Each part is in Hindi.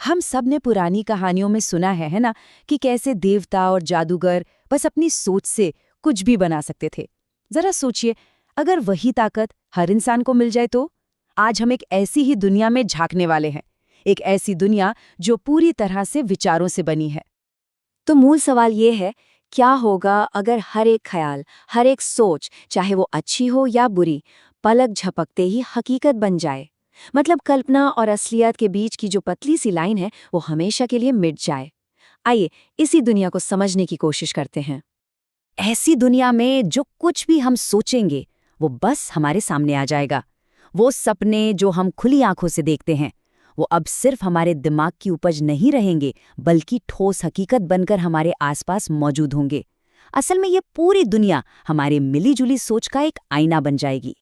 हम सब ने पुरानी कहानियों में सुना है ना, कि कैसे देवता और जादूगर बस अपनी सोच से कुछ भी बना सकते थे। जरा सोचिए, अगर वही ताकत हर इंसान को मिल जाए तो? आज हम एक ऐसी ही दुनिया में झांकने वाले हैं, एक ऐसी दुनिया जो पूरी तरह से विचारों से बनी है। तो मूल सवाल ये है, क्या होगा अगर हर एक ख्याल, हर एक सोच, चाहे वो अच्छी हो या बुरी, पलक झपकते ही हकीकत बन जाए? मतलब कल्पना और असलियत के बीच की जो पतली सी लाइन है वो हमेशा के लिए मिट जाए। आइए इसी दुनिया को समझने की कोशिश करते हैं। ऐसी दुनिया में जो कुछ भी हम सोचेंगे वो बस हमारे सामने आ जाएगा। वो सपने जो हम खुली आंखों से देखते हैं वो अब सिर्फ हमारे दिमाग की उपज नहीं रहेंगे, बल्कि ठोस हकीकत बनकर हमारे आसपास मौजूद होंगे। असल में ये पूरी दुनिया हमारे मिलीजुली सोच का एक आईना बन जाएगी।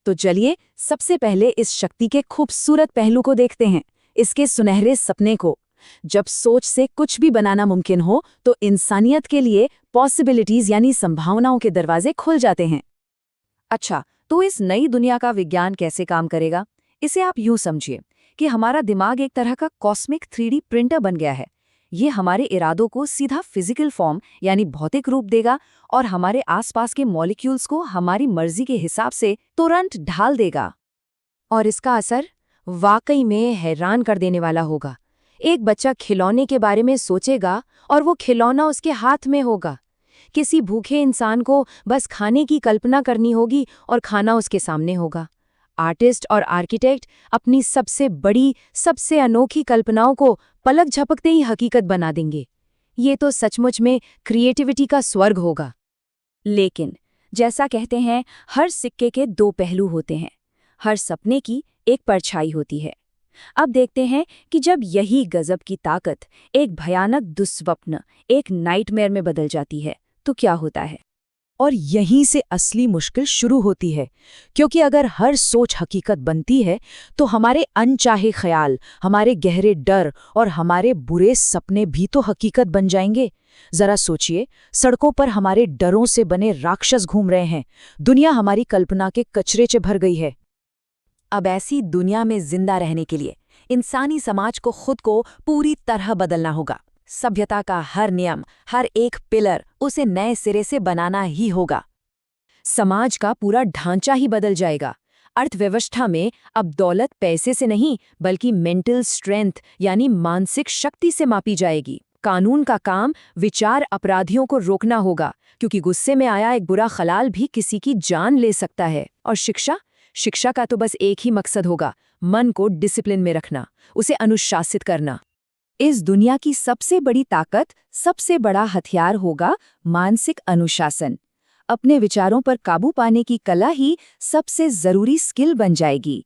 तो चलिए सबसे पहले इस शक्ति के खूबसूरत पहलू को देखते हैं, इसके सुनहरे सपने को। जब सोच से कुछ भी बनाना मुमकिन हो तो इंसानियत के लिए पॉसिबिलिटीज यानी संभावनाओं के दरवाजे खुल जाते हैं। अच्छा, तो इस नई दुनिया का विज्ञान कैसे काम करेगा? इसे आप यूं समझिए कि हमारा दिमाग एक तरह का कॉस्मिक 3D प्रिंटर बन गया है। ये हमारे इरादों को सीधा फिजिकल फॉर्म यानी भौतिक रूप देगा और हमारे आसपास के मॉलिक्यूल्स को हमारी मर्जी के हिसाब से तुरंत ढाल देगा। और इसका असर वाकई में हैरान कर देने वाला होगा। एक बच्चा खिलौने के बारे में सोचेगा और वो खिलौना उसके हाथ में होगा। किसी भूखे इंसान को बस खाने की कल्पना करनी होगी और खाना उसके सामने होगा। आर्टिस्ट और आर्किटेक्ट अपनी सबसे बड़ी, सबसे अनोखी कल्पनाओं को पलक झपकते ही हकीकत बना देंगे। ये तो सचमुच में क्रिएटिविटी का स्वर्ग होगा। लेकिन जैसा कहते हैं, हर सिक्के के दो पहलू होते हैं। हर सपने की एक परछाई होती है। अब देखते हैं कि जब यही गजब की ताकत एक भयानक दुस्वप्न, एक नाइटमेयर में बदल जाती है तो क्या होता है। और यहीं से असली मुश्किल शुरू होती है, क्योंकि अगर हर सोच हकीकत बनती है तो हमारे अनचाहे ख्याल, हमारे गहरे डर और हमारे बुरे सपने भी तो हकीकत बन जाएंगे। जरा सोचिए, सड़कों पर हमारे डरों से बने राक्षस घूम रहे हैं। दुनिया हमारी कल्पना के कचरे से भर गई है। अब ऐसी दुनिया में जिंदा रहने के लिए इंसानी समाज को खुद को पूरी तरह बदलना होगा। सभ्यता का हर नियम, हर एक पिलर उसे नए सिरे से बनाना ही होगा। समाज का पूरा ढांचा ही बदल जाएगा। अर्थव्यवस्था में अब दौलत पैसे से नहीं, बल्कि मेंटल स्ट्रेंथ यानी मानसिक शक्ति से मापी जाएगी। कानून का काम विचार अपराधियों को रोकना होगा, क्योंकि गुस्से में आया एक बुरा खलाल भी किसी की जान ले सकता है। और शिक्षा का तो बस एक ही मकसद होगा, मन को डिसिप्लिन में रखना, उसे अनुशासित करना। इस दुनिया की सबसे बड़ी ताकत, सबसे बड़ा हथियार होगा मानसिक अनुशासन। अपने विचारों पर काबू पाने की कला ही सबसे जरूरी स्किल बन जाएगी।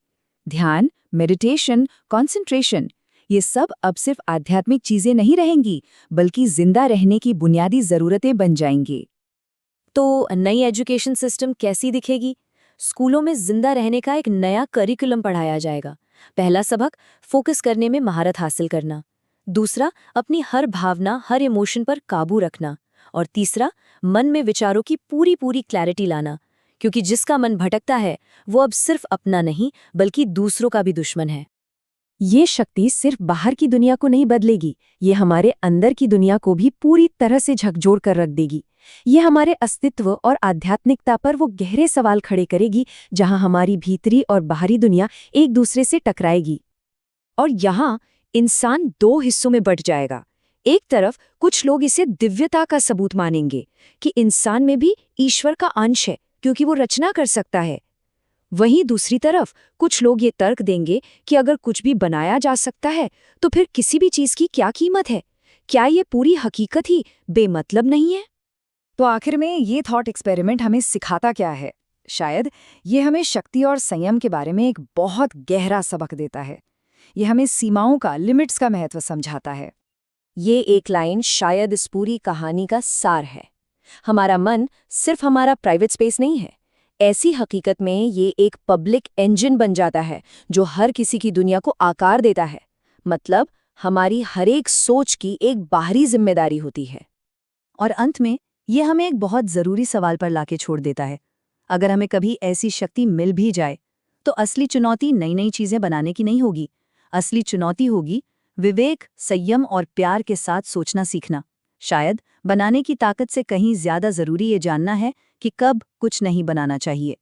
ध्यान, मेडिटेशन, कंसंट्रेशन, ये सब अब सिर्फ आध्यात्मिक चीजें नहीं रहेंगी, बल्कि जिंदा रहने की बुनियादी जरूरतें बन जाएंगी। तो नई एजुकेशन सिस्टम कैसी दिखेगी? स्कूलों में जिंदा रहने का एक नया करिकुलम पढ़ाया जाएगा। पहला सबक, फोकस करने में महारत हासिल करना। दूसरा, अपनी हर भावना, हर इमोशन पर काबू रखना। और तीसरा, मन में विचारों की पूरी क्लैरिटी लाना, क्योंकि जिसका मन भटकता है वो अब सिर्फ अपना नहीं, बल्कि दूसरों का भी दुश्मन है। ये शक्ति सिर्फ बाहर की दुनिया को नहीं बदलेगी, ये हमारे अंदर की दुनिया को भी पूरी तरह से झकझोर कर रख देगी। ये हमारे अस्तित्व और आध्यात्मिकता पर वो गहरे सवाल खड़े करेगी, जहां हमारी भीतरी और बाहरी दुनिया एक दूसरे से टकराएगी। और यहाँ इंसान दो हिस्सों में बंट जाएगा। एक तरफ कुछ लोग इसे दिव्यता का सबूत मानेंगे कि इंसान में भी ईश्वर का अंश है, क्योंकि वो रचना कर सकता है। वहीं दूसरी तरफ कुछ लोग ये तर्क देंगे कि अगर कुछ भी बनाया जा सकता है तो फिर किसी भी चीज की क्या कीमत है? क्या ये पूरी हकीकत ही बेमतलब नहीं है? तो आखिर में ये थॉट एक्सपेरिमेंट हमें सिखाता क्या है? शायद ये हमें शक्ति और संयम के बारे में एक बहुत गहरा सबक देता है। ये हमें सीमाओं का, लिमिट्स का महत्व समझाता है। ये एक लाइन शायद इस पूरी कहानी का सार है। हमारा मन सिर्फ हमारा प्राइवेट स्पेस नहीं है। ऐसी हकीकत में ये एक पब्लिक इंजन बन जाता है जो हर किसी की दुनिया को आकार देता है। मतलब हमारी हर एक सोच की एक बाहरी जिम्मेदारी होती है। और अंत में ये हमें एक बहुत ज़रूरी सवाल पर लाके छोड़ देता है। अगर हमें कभी ऐसी शक्ति मिल भी जाए तो असली चुनौती नई नई चीज़ें बनाने की नहीं होगी। असली चुनौती होगी विवेक, संयम और प्यार के साथ सोचना सीखना। शायद बनाने की ताकत से कहीं ज्यादा जरूरी ये जानना है कि कब कुछ नहीं बनाना चाहिए।